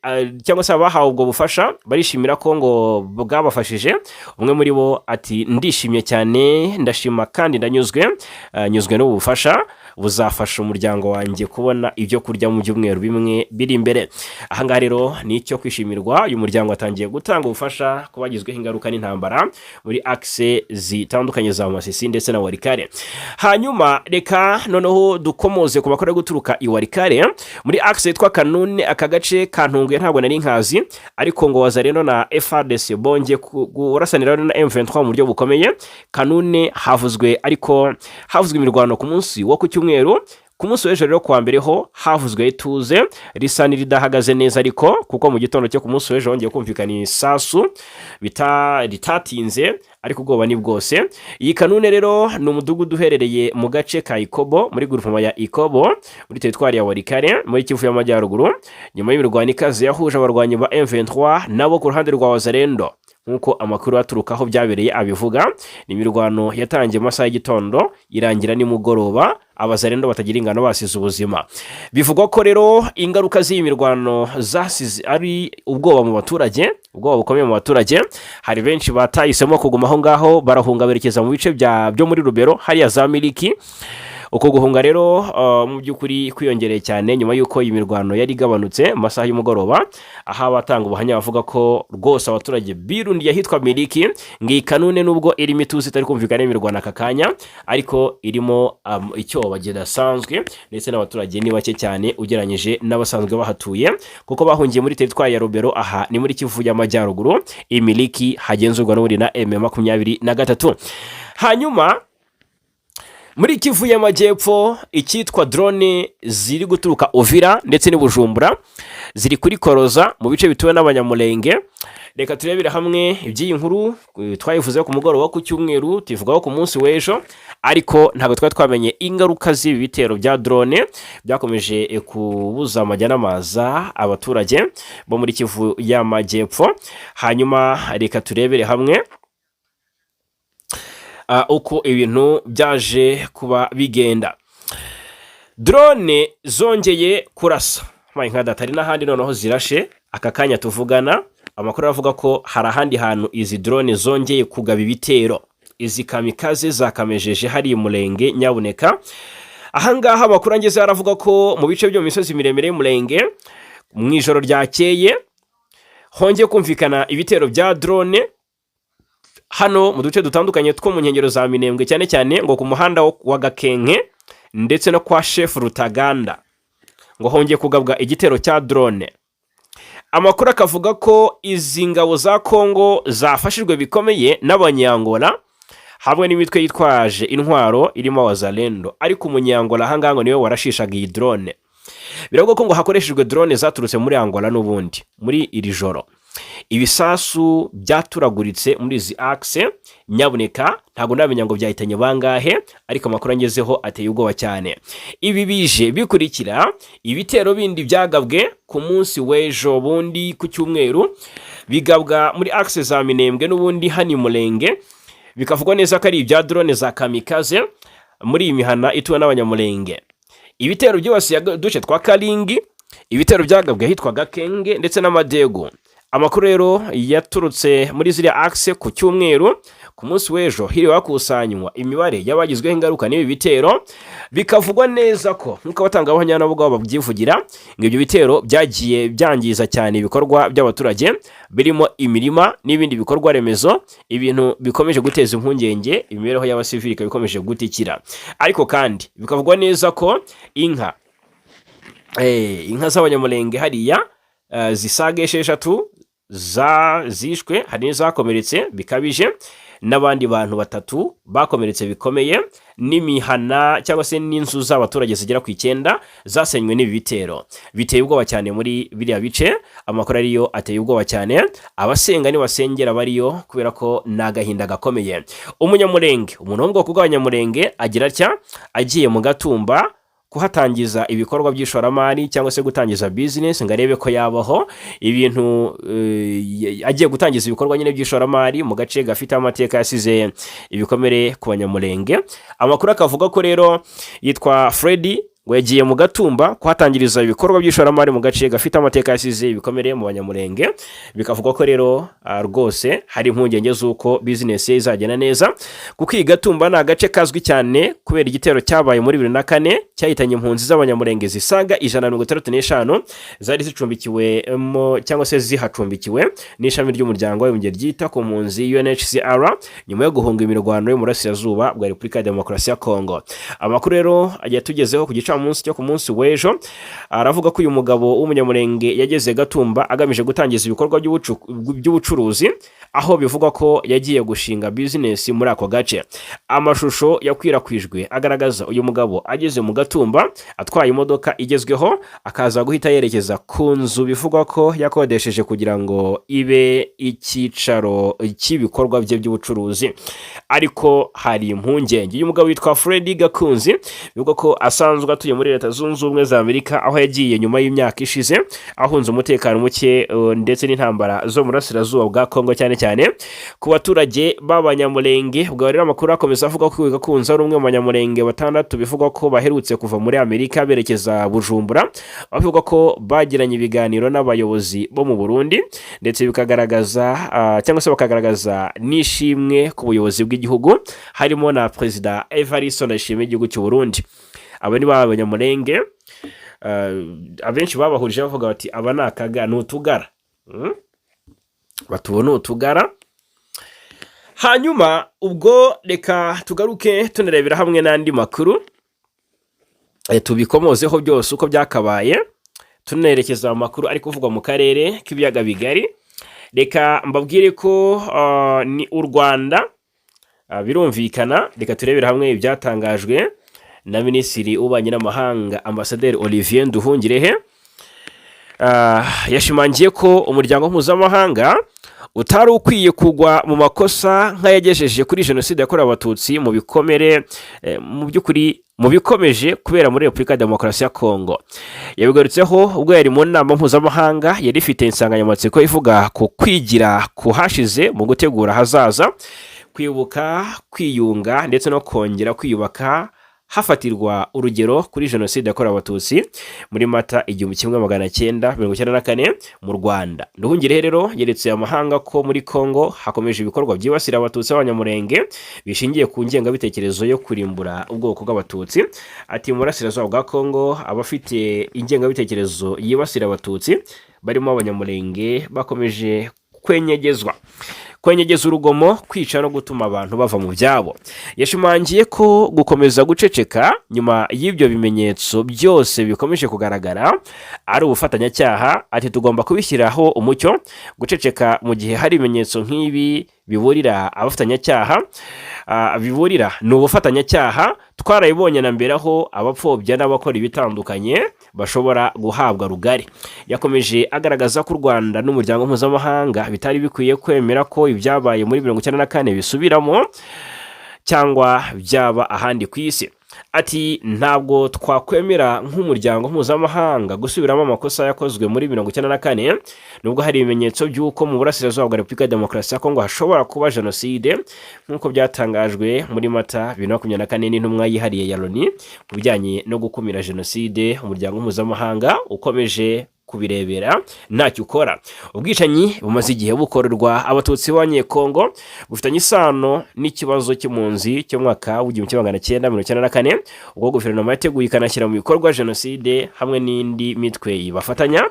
[SPEAKER 1] cyangwa se abahawe ubwo bufasha barishimira ko ngo bwabafashije. Umwe muri bo ati ndishimye cyane, ndashima kandi ndanyuzwe n'ubufasha buzafasha umuryango wanjye kubona ibyo kurya mu byumweru bimwe biri imbere. Ahangaha rero ni icyo kwishimirwa, uyu muryango watangiye gutanga ubufasha ku bagizweho ingaruka n'intambara muri axe zitandukanye za Masisi ndetse na Walikale. Hanyuma reka noneho dukomoze ku bakora guturuka i Walikale muri axe yitwa Kanune. Aka gace kantunguye ntabwo nari nkazi, ariko ngo Wazalendo na FARDC bonge kurasanira na M23 mu buryo bukomeye. Kanune havuzwe imirwano ku munsi wo ku cyumweru. Ku munsi w'ejo rero kwa mbere ho havuzwe ituze risa n'iridahagaze neza, ariko kuko mu gitondo cyo ku munsi w'ejo hongeye kumvikana isasu ritatinze, ariko ubwoba ni bwose. Iyi Kanune rero ni umudugudu uherereye mu gace ka Ikobo muri groupement ya Ikobo muri teritwari ya Walikale muri Kivu y'Amajyaruguru, nyuma y'imirwano ikaze yahuje abarwanyi ba M23 nabo ku ruhande rwa Wazalendo. Nkuko amakuru aturukaho byabereye abivuga, ni imirwano yatangiye amasaha y'igitondo irangira nimugoroba, Abazalendo batagira ingano basize ubuzima. Bivugwa ko rero ingaruka z'iyi mirwano zasize ari ubwoba mu baturage, ubwoba bukomeye mu baturage. Hari benshi batahisemo kuguma aho ngaho barahunga berekeza mu bice byo muri Rubero hariya za Miliki. uko guhunga rero mu by'ukuri kwiyongereye cyane nyuma y'uko iyi mirwano yari igabanutse mu masaha y'umugoroba, aho abatanga ubuhamya bavuga ko rwose abaturage birundiye ahitwa Miliki, ngiyi kanune nubwo irimo ituze itari kumvikana imirwano aka kanya, ariko irimo icyoba kidasanzwe ndetse n'abaturage ni bake cyane ugereranyije n'abasanzwe bahatuye, kuko bahungiye muri teritwari ya Rubero, aha ni muri Kivu y'Amajyaruguru, Miliki hagenzurwa n'ubundi na M23. Hanyuma muri Kivu y'Amajyepfo icyitwa drone ziri guturuka Uvira ndetse n'Ubujumbura ziri kuri Koroza mu bice bituwe n'Abanyamulenge. Reka turebere hamwe iby'iyi nkuru twayivuze ku mugoroba ku cyumweru, tuvugaho ku munsi w'ejo, ariko ntabwo twari twamenye ingaruka z'ibi bitero bya drone byakomeje kubuza amajya n'amaza abaturage bo muri Kivu y'Amajyepfo. Hanyuma reka turebere hamwe uko ibintu byaje kuba bigenda. Drone zongeye kurasa nka datari n'ahandi noneho zirashe aka kanya tuvugana. Amakuru avuga ko hari ahandi hantu izi drone zongeye kugaba ibitero, izi kamikaze zakamejeje hari Murenge Nyabuneka. Ahangaha amakuru angeze aravuga ko mu bice byo mu misozi miremire y'Umurenge mu ijoro ryakeye hongeye kumvikana ibitero bya drone hano mu duce dutandukanye two mu nkengero za Minembwe, cyane cyane ngo ku muhanda wa Gakenke ndetse no kwa Chef Rutaganda ngo hongeye kugabwa igitero cya drone. Amakuru akavuga ko izi ngabo za Kongo zafashijwe bikomeye n'Abanyangola hamwe n'imitwe yitwaje intwaro irimo Wazalendo, ariko Umunyangola ahangaha niwe warashishaga iyi drone. Biravuga ko ngo hakoreshejwe drone zaturutse muri Angola n'ubundi muri iri joro. Ibisasu byaturaguritse muri izi axe Nyabuneka, ntago ndamenya ngo byahitanye bangahe, ariko amakuru angezeho ateye ubwoba cyane. Ibi bije bikurikira ibitero bindi byagabwe ku munsi w'ejo bundi ku cyumweru, bigabwa muri axe za Minembwe n'ubundi hani Murenge, bikavugwa neza ko ari ibya drone za kamikaze muri imihana ituwe n'Abanyamulenge. Ibitero byose duce twa Karingi, ibitero byagabwe hitwa Gakenge ndetse n'Amadego. Amakuru rero yaturutse muri ziriya axe ku cyumweru. Ku munsi w'ejo hiriwe hakusanywa imibare y'abagizweho ingaruka n'ibi bitero, bikavugwa neza ko nk'uko abatanga abahamya nabo babyivugira ngo ibyo bitero byagiye byangiza cyane ibikorwa by'abaturage birimo imirima n'ibindi bikorwa remezo, ibintu bikomeje guteza impungenge imibereho y'abasivili bikomeje gutikira. Ariko kandi bikavugwa neza ko inka z'Abanyamulenge hariya zisaga 6 zishwe, hari n'izakomeretse bikabije, n'abandi bantu 3 bakomeretse bikomeye, n'imihana cyangwa se n'inzu z'abaturage zigera ku 9 zasenywe n'ibi bitero. Biteye ubwoba cyane muri biriya bice, amakuru ariyo ateye ubwoba cyane, abasenga ni basengera bariyo kubera ko nagahinda gakomeye. Umunyamulenge, umuntu wo mu bwoko bw'Abanyamulenge agira atya, agiye mu Gatumba kuhatangiza ibikorwa by'ishoramari cyangwa se gutangiza business ngo arebe ko yabaho ibintu, agiye gutangiza ibikorwa nyine by'ishoramari mu gace gafite amateka yasize ibikomere ku Banyamulenge. Amakuru akavuga ko rero yitwa Freddy ngo yagiye mu Gatumba kuhatangiriza ibikorwa by'ishoramari mu gace gafite amateka yasize ibikomere mu Banyamulenge. Bikavuga ko rero rwose hari impungenge z'uko business ye izagenda neza, kuko iyi Gatumba ni agace kazwi cyane kubera igitero cyabaye muri 2004 cyahitanye impunzi z'Abanyamulenge zisaga 165 zari zicumbikiwe cyangwa se zihacumbikiwe n'ishami ry'umuryango w'abibumbye ryita ku mpunzi UNHCR nyuma yo guhunga imirwano yo mu Burasirazuba bwa Repubulika ya Demokarasi ya Kongo. Amakuru rero agiye tugezeho ku gicamunsi cyo ku munsi w'ejo aravuga ko uyu mugabo w'Umunyamulenge yageze Gatumba agamije gutangiza ibikorwa by'ubucuruzi, aho bivugwa ko yagiye gushinga business muri ako gace. Amashusho yakwirakwijwe agaragaza uyu mugabo ageze mu Gatumba atwaye imodoka igezweho, akaza guhita yerekeza ku nzu bivugwa ko yakodesheje kugira ngo ibe icyicaro cy'ibikorwa bye by'ubucuruzi. Ariko hari impungenge. Uyu mugabo witwa Freddy Gakunzi bivugwa ko asanzwe atuye muri Leta Zunze Ubumwe za Amerika, aho yagiye nyuma y'imyaka ishize ahunze umutekano muke ndetse n'intambara zo mu Burasirazuba bwa Kongo cyane cyane ku baturage b'abanyamulenge. Ubwo rero amakuru akomeza avuga ko Gakunze ari umwe mu banyamulenge batandatu bivugwa ko baherutse kuva muri Amerika berekeza Bujumbura, bavuga ko bagiranye ibiganiro n'abayobozi bo mu Burundi ndetse bikagaragaza cyangwa se bakagaragaza n'ishimwe ku buyobozi bw'igihugu, harimo na Perezida Evariste Ndayishimiye igihugu cy'u Burundi. Aba ni b'abanyamulenge, abenshi babahurije bavuga bati aba ni akaga, ni utugara, batubona utugara. Hanyuma ubwo reka tugaruke tunarebera hamwe n'andi makuru tubikomozeho byose uko byakabaye, tunerekeza mu makuru ari kuvugwa mu karere k'ibiyaga bigari. Reka mbabwire ko ni u Rwanda, birumvikana. Reka turebera hamwe ibyatangajwe na Minisitiri w'Ububanyi n'Amahanga Ambasaderi Olivier Nduhungirehe. Yashimangiye ko umuryango mpuzamahanga utari ukwiye kugwa mu makosa nk'ayagejeje kuri jenoside yakorewe abatutsi mu bikomere mu by'ukuri mu bikomeje kubera muri Repubulika ya Demokarasi ya Kongo. Yabigarutseho ubwo yari mu nama mpuzamahanga yari ifite insanganyamatsiko ivuga ku kwigira ku hashize mu gutegura hazaza, kwibuka, kwiyunga ndetse no kongera kwiyubaka hafatirwa urugero kuri jenoside yakorewe abatutsi muri Mata 1994 mu Rwanda. Nduhungirehe rero yeretse amahanga ko muri Kongo hakomeje ibikorwa byibasira abatutsi b'abanyamurenge bishingiye ku ngengabitekerezo yo kurimbura ubwoko bw'abatutsi. Ati mu burasirazuba bwa Kongo abafite ingengabitekerezo yibasira abatutsi barimo abanyamurenge bakomeje kwenyegeza urugomo, kwica no gutuma abantu bava mu byabo. Yashimangiye ko gukomeza guceceka nyuma y'ibyo bimenyetso byose bikomeje kugaragara ari ubufatanyacyaha. Ati tugomba kubishyiraho umucyo. Guceceka mu gihe hari ibimenyetso nk'ibi biburira abafatanyacyaha, biburira ni ubufatanyacyaha. Twarayibonye na mbere aho abapfobya n'abakora ibitandukanye bashobora guhabwa rugari. Yakomeje agaragaza ko u Rwanda n'umuryango mpuzamahanga bitari bikwiye kwemera ko ibyabaye muri 1994 bisubiramo cyangwa byaba ahandi ku isi. Ati ntabwo twakwemera nk'umuryango mpuzamahanga gusubiramo amakosa yakozwe muri 1994 nubwo hari ibimenyetso by'uko mu burasirazuba bwa Repubulika ya Demokarasi ya Kongo hashobora kuba jenoside nk'uko byatangajwe muri Mata 2024 n'intumwa yihariye ya Loni ku bijyanye no gukumira jenoside. Umuryango mpuzamahanga ukomeje kubirebera ntacyo ukora. Ubwicanyi bumaze igihe bukorerwa abatutsi b'Abanyekongo bufitanye isano n'ikibazo cy'impunzi cyo mwaka w'1994 ubwo guverinoma yateguye ikanashyira mu bikorwa jenoside hamwe n'indi mitwe bafatanya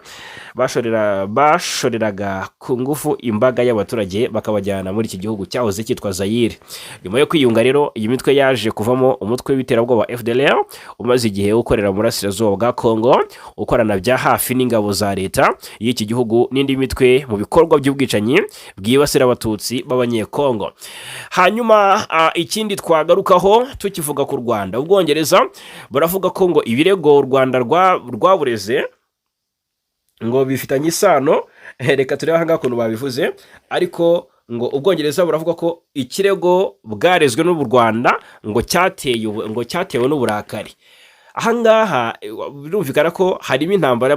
[SPEAKER 1] bashoreraga ku ngufu imbaga y'abaturage bakabajyana muri iki gihugu cyahoze cyitwa Zaire. Nyuma yo kwiyunga rero iyi mitwe yaje kuvamo umutwe w'iterabwoba FDLR umaze igihe ukorera mu burasirazuba bwa Kongo ukorana bya hafi n'ingabo za leta y'iki gihugu n'indi mitwe mu bikorwa by'ubwicanyi bwibasira abatutsi b'Abanyekongo. Hanyuma ikindi twagarukaho tukivuga ku Rwanda, Ubwongereza baravuga ko ngo ibirego u Rwanda rwabureze ngo bifitanye isano. Reka turebe hanga kuntu babivuze, ariko ngo Ubwongereza buravuga ko ikirego bwarezwe n'u Rwanda ngo cyatewe n'uburakari. Ahangaha birumvikana ko harimo intambara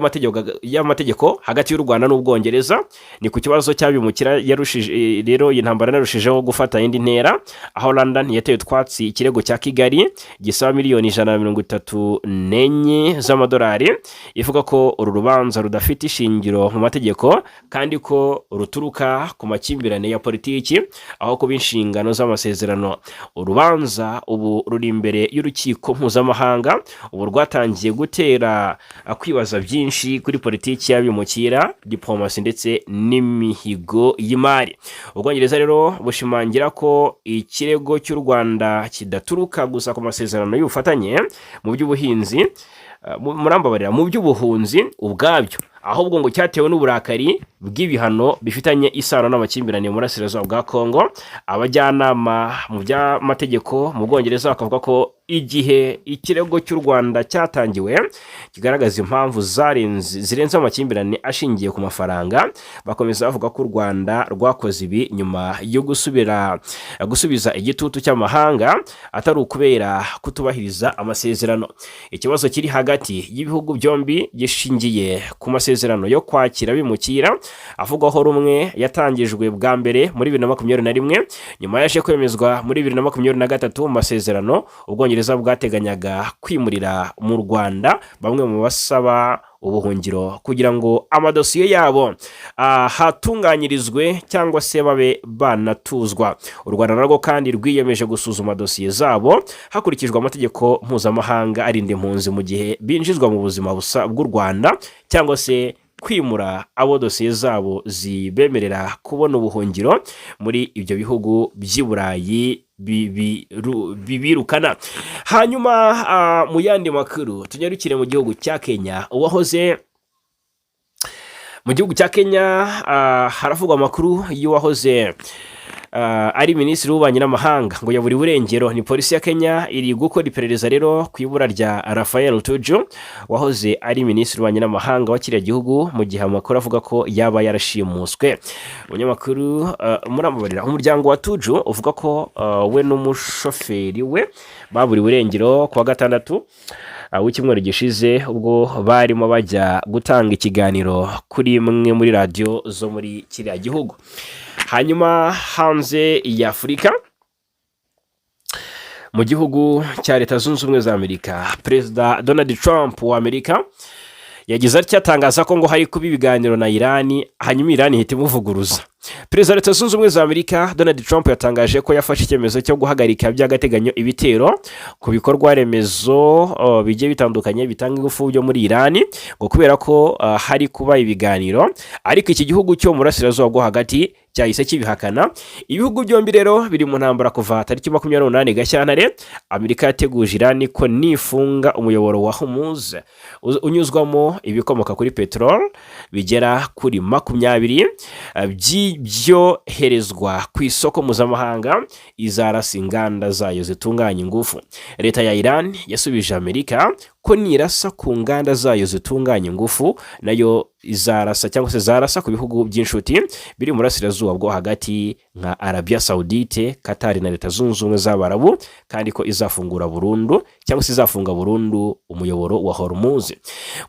[SPEAKER 1] y'amategeko hagati y'u Rwanda n'Ubwongereza. Ni ku kibazo cyabimukira yarushije rero iyi ntambara narushijeho gufata indi ntera, aho London yateye twatsi ikirego cya Kigali gisaba miliyoni 134 z'amadolari ivuga ko uru rubanza rudafite ishingiro mu mategeko kandi ko ruturuka ku makimbirane ya politiki aho kuba inshingano z'amasezerano. Urubanza ubu ruri imbere y'urukiko mpuzamahanga. Ubu rwatangiye gutera kwibaza byinshi kuri politiki y'abimukira, diplomasi ndetse n'imihigo y'imari. Ubwongereza rero bushimangira ko ikirego cy'u Rwanda kidaturuka gusa ku masezerano y'ubufatanye mu by'ubuhinzi mu by'ubuhunzi ubwabyo, ahubwo ngo cyatewe n'uburakari bw'ibihano bifitanye isano n'amakimbirane mu burasirazuba bwa Kongo. Abajyanama mu by'amategeko mu Bwongereza bakavuga ko igihe ikirego cy'u Rwanda cyatangiwe kigaragaza impamvu zirenze amakimbirane ashingiye ku mafaranga, bakomeza bavuga ko u Rwanda rwakoze ibi nyuma yo gusubiza igitutu cy'amahanga atari ukubera kutubahiriza amasezerano. Ikibazo kiri hagati y'ibihugu byombi gishingiye ku masezerano yo kwakira bimukira avugwaho rumwe yatangijwe bwa mbere muri 2021 nyuma yaje kwemezwa muri 2023 mu masezerano Ubwongereza bwateganyaga kwimurira mu Rwanda bamwe mu basaba ubuhungiro kugira ngo amadosiye yabo hatunganyirizwe cyangwa se babe banatuzwa. U Rwanda narwo kandi rwiyemeje gusuzuma dosiye zabo hakurikijwe amategeko mpuzamahanga arinda impunzi mu gihe binjizwa mu buzima busa bw'u Rwanda cyangwa se kwimura abo dosiye zabo zibemerera kubona ubuhungiro muri ibyo bihugu by'i Burayi bibirukana. Hanyuma mu yandi makuru tunyarukire mu gihugu cya Kenya. Uwahoze mu gihugu cya Kenya haravugwa amakuru y'uwahoze ari minisitiri w'ububanyi n'amahanga ngo yaburi burengero. Ni polisi ya Kenya iri gukora iperereza rero ku ibura rya Raphael Tuju wahoze ari minisitiri w'ububanyi n'amahanga wa kiriya gihugu, mu gihe amakuru avuga ko yaba yarashimuswe. Umunyamakuru muramubarira umuryango wa Tuju uvuga ko we n'umushoferi we baburi burengero kuwa gatandatu w'icyumweru gishize ubwo barimo bajya gutanga ikiganiro kuri imwe muri radio zo muri kiriya gihugu. Hanyuma hanze ya Afurika mu gihugu cya Leta Zunze Ubumwe za Amerika, Perezida Donald Trump wa Amerika yagize atyatangaza ko ngo hari kuba ibiganiro na Irani, hanyuma Irani ihita imuvuguruza. Perezida wa Leta Zunze Ubumwe za Amerika Donald Trump yatangaje ko yafashe icyemezo cyo guhagarika by'agateganyo ibitero ku bikorwa remezo bigiye bitandukanye bitanga ingufu byo muri Irani ngo kubera ko hari kuba ibiganiro, ariko iki gihugu cyo mu burasirazuba bwo hagati cyahise kibihakana. Ibihugu byombi rero biri mu ntambara kuva tariki 28 Gashyantare. Amerika yateguje Irani ko nifunga umuyoboro wa Hormuz unyuzwamo ibikomoka kuri petrol bigera kuri 20 byoherezwa ku isoko mpuzamahanga izarasa inganda zayo zitunganya ingufu. Leta ya Iran yasubije Amerika ko nirasa ku nganda zayo zitunganya ingufu nayo izarasa cyangwa se zarasa ku bihugu by'inshuti biri mu burasirazuba bwo hagati nka Arabia Saudite, Qatar na Leta Zunze Ubumwe z'Abarabu, kandi ko izafungura burundu cyangwa se izafunga burundu umuyoboro wa Hormuz.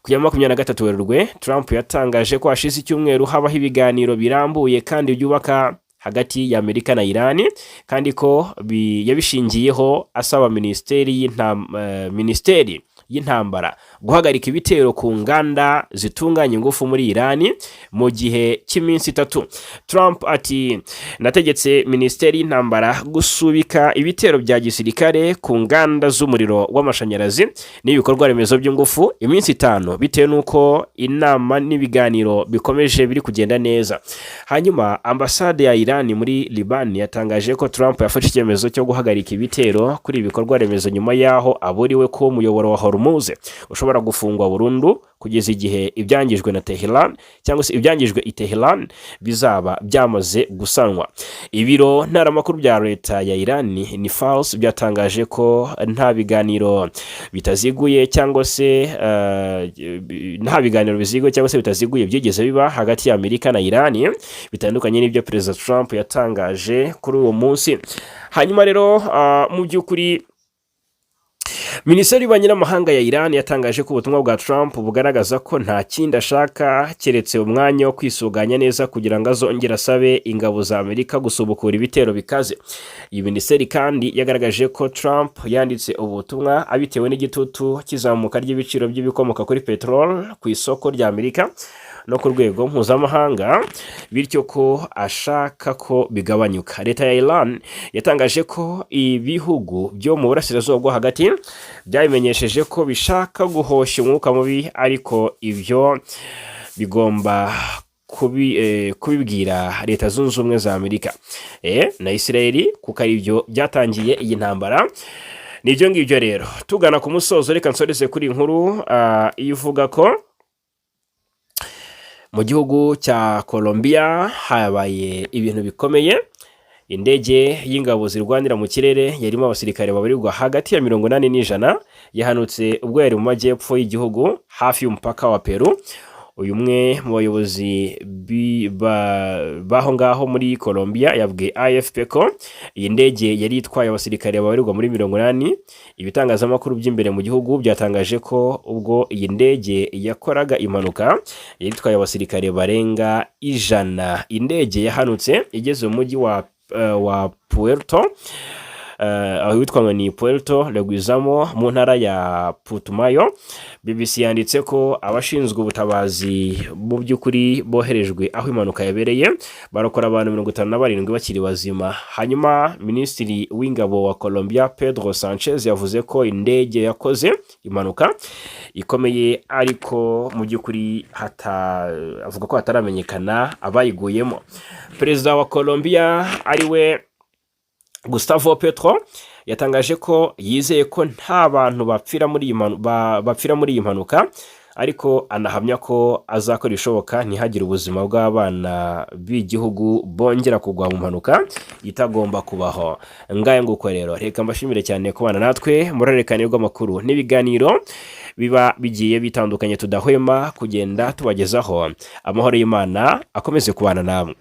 [SPEAKER 1] Ku ya 23 Werurwe Trump yatangaje ko hashize icyumweru habaho ibiganiro birambuye kandi byubaka hagati ya Amerika na Irani, kandi ko yabishingiyeho asaba ministeri y'intambara guhagarika ibitero ku nganda zitunganya ingufu muri Irani mu gihe cy'iminsi 3. Trump ati nategetse ministeri y'intambara gusubika ibitero bya gisirikare ku nganda z'umuriro w'amashanyarazi n'ibikorwa remezo by'ingufu iminsi 5 bitewe nuko inama n'ibiganiro bikomeje biri kugenda neza. Hanyuma ambasade ya Irani muri Liban yatangaje ko Trump yafashe icyemezo cyo guhagarika ibitero kuri ibikorwa remezo nyuma yaho aburiwe ko umuyoboro wa Hormuz ushobora gufungwa burundu kugeza igihe ibyangijwe na Tehran cyangwa se ibyangijwe i Tehran bizaba byamaze gusanwa. Ibiro ntaramakuru bya leta ya Iran ni Fars byatangaje ko nta biganiro bitaziguye cyangwa se bitaziguye byigeze biba hagati ya Amerika na Iran, bitandukanye n'ibyo Perezida Trump yatangaje kuri uwo munsi. Hanyuma rero mu by'ukuri Minisiteri y'Ububanyi n'Amahanga ya Iran yatangaje ko ubutumwa bwa Trump bugaragaza ko nta kindi ashaka keretse umwanya wo kwisuganya neza kugira ngo azongere asabe ingabo za Amerika gusubukura ibitero bikaze. Iyi minisiteri kandi yagaragaje ko Trump yanditse ubutumwa abitewe n'igitutu kizamuka ry'ibiciro by'ibikomoka kuri petrol ku isoko rya Amerika no ku rwego mpuzamahanga, bityo ko ashaka ko bigabanyuka. Leta ya Iran yatangaje ko ibihugu byo mu burasirazuba bwo hagati byabimenyesheje ko bishaka guhosha umwuka mubi, ariko ibyo bigomba kubibwira Leta Zunze Ubumwe za Amerika na Israeli kuko ari byo byatangiye iyi ntambara. Nibyo ngibyo rero tugana ku musozo, reka nsoreze kuri inkuru ivuga ko mu gihugu cya Colombia habaye ibintu bikomeye. indege y'ingabo zirwanira mu kirere yarimo abasirikare babarirwa hagati ya 80 n'ijana yahanutse ubwo yari mu majyepfo y'igihugu hafi y'umupaka wa Peru. Uyu umwe mu bayobozi baho ngaho muri Colombia yabwiye AFP ko iyi ndege yari itwaye abasirikare babarirwa muri 80. Ibitangazamakuru by'imbere mu gihugu byatangaje ko ubwo iyi ndege yakoraga impanuka yari itwaye abasirikare barenga 100. Indege yahanutse igeze mu mujyi wa Puerto aho witwa ni Puerto Leguizamo mu ntara ya Putumayo. BBC yanditse ko abashinzwe ubutabazi mu by'ukuri boherejwe aho impanuka yabereye barokora abantu 57 bakiri bazima. Hanyuma Minisitiri w'ingabo wa Colombia Pedro Sanchez yavuze ko indege yakoze impanuka ikomeye ariko mu by'ukuri avuga ko hataramenyekana abayiguyemo. Perezida wa Colombia ariwe Gustavo Petro yatangaje ko yizeye ko nta bantu bapfira muri iyi mpanuka, ariko anahamya ko azakora ishoboka ntihagire ubuzima bw'abana b'igihugu bongera kugwa mu mpanuka itagomba kubaho. Ngaye nguko rero, reka mbashimire cyane kubana natwe murerekane rw'amakuru n'ibiganiro biba bigiye bitandukanye tudahwema kugenda tubagezaho. Amahoro y'Imana akomeze kubana namwe.